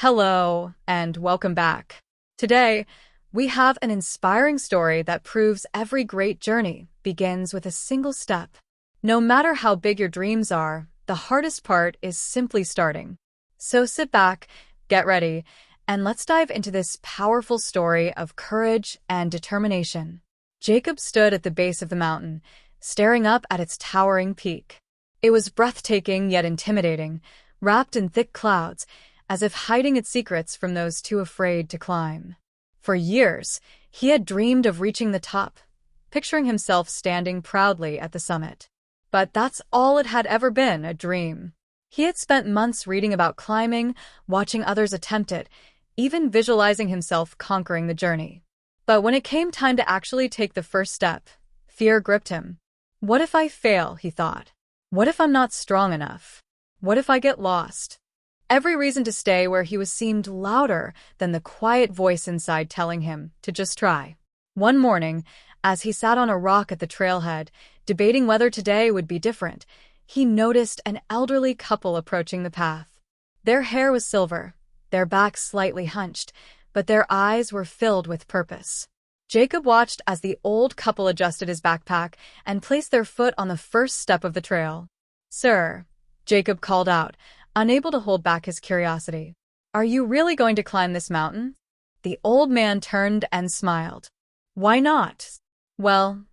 Hello, and welcome back. Today, we have an inspiring story that proves every great journey begins with a single step. No matter how big your dreams are, the hardest part is simply starting. So sit back, get ready, and let's dive into this powerful story of courage and determination. Jacob stood at the base of the mountain, staring up at its towering peak. It was breathtaking yet intimidating, wrapped in thick clouds, as if hiding its secrets from those too afraid to climb. For years, he had dreamed of reaching the top, picturing himself standing proudly at the summit. But that's all it had ever been, a dream. He had spent months reading about climbing, watching others attempt it, even visualizing himself conquering the journey. But when it came time to actually take the first step, fear gripped him. What if I fail, he thought. What if I'm not strong enough? What if I get lost? Every reason to stay where he was seemed louder than the quiet voice inside telling him to just try. One morning, as he sat on a rock at the trailhead, debating whether today would be different, he noticed an elderly couple approaching the path. Their hair was silver, their backs slightly hunched, but their eyes were filled with purpose. Jacob watched as the old couple adjusted his backpack and placed their foot on the first step of the trail. "Sir," Jacob called out, unable to hold back his curiosity. "Are you really going to climb this mountain?" The old man turned and smiled. "Why not?" "Well,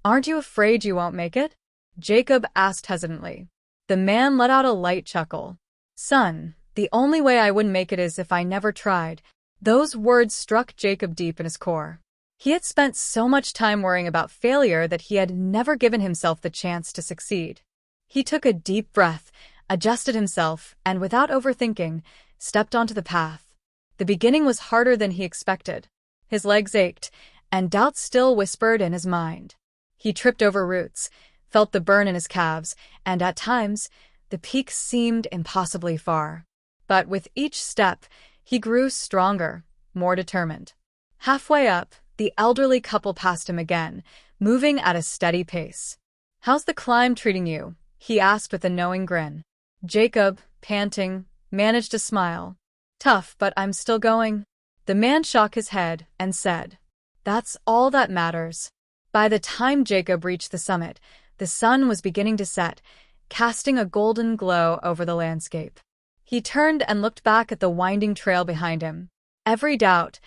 aren't you afraid you won't make it?" Jacob asked hesitantly. The man let out a light chuckle. "Son, the only way I wouldn't make it is if I never tried." Those words struck Jacob deep in his core. He had spent so much time worrying about failure that he had never given himself the chance to succeed. He took a deep breath, adjusted himself, and without overthinking, stepped onto the path. The beginning was harder than he expected. His legs ached, and doubt still whispered in his mind. He tripped over roots, felt the burn in his calves, and at times, the peak seemed impossibly far. But with each step, he grew stronger, more determined. Halfway up, the elderly couple passed him again, moving at a steady pace. "How's the climb treating you?" he asked with a knowing grin. Jacob, panting, managed to smile. "Tough, but I'm still going." The man shook his head and said, "That's all that matters." By the time Jacob reached the summit, the sun was beginning to set, casting a golden glow over the landscape. He turned and looked back at the winding trail behind him. Every doubt,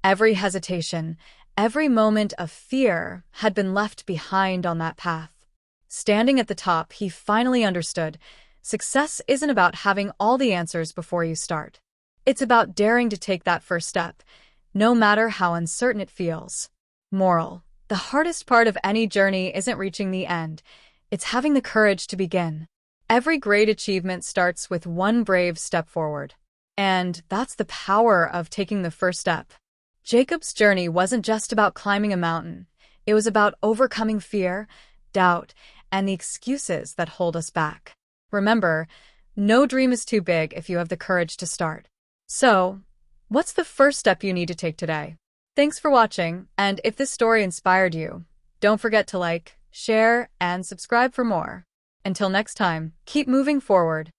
every hesitation, every moment of fear had been left behind on that path. Standing at the top, he finally understood. Success isn't about having all the answers before you start. It's about daring to take that first step, no matter how uncertain it feels. Moral: the hardest part of any journey isn't reaching the end, it's having the courage to begin. Every great achievement starts with one brave step forward. And that's the power of taking the first step. Jacob's journey wasn't just about climbing a mountain. It was about overcoming fear, doubt, and the excuses that hold us back. Remember, no dream is too big if you have the courage to start. So, what's the first step you need to take today? Thanks for watching, and if this story inspired you, don't forget to like, share, and subscribe for more. Until next time, keep moving forward,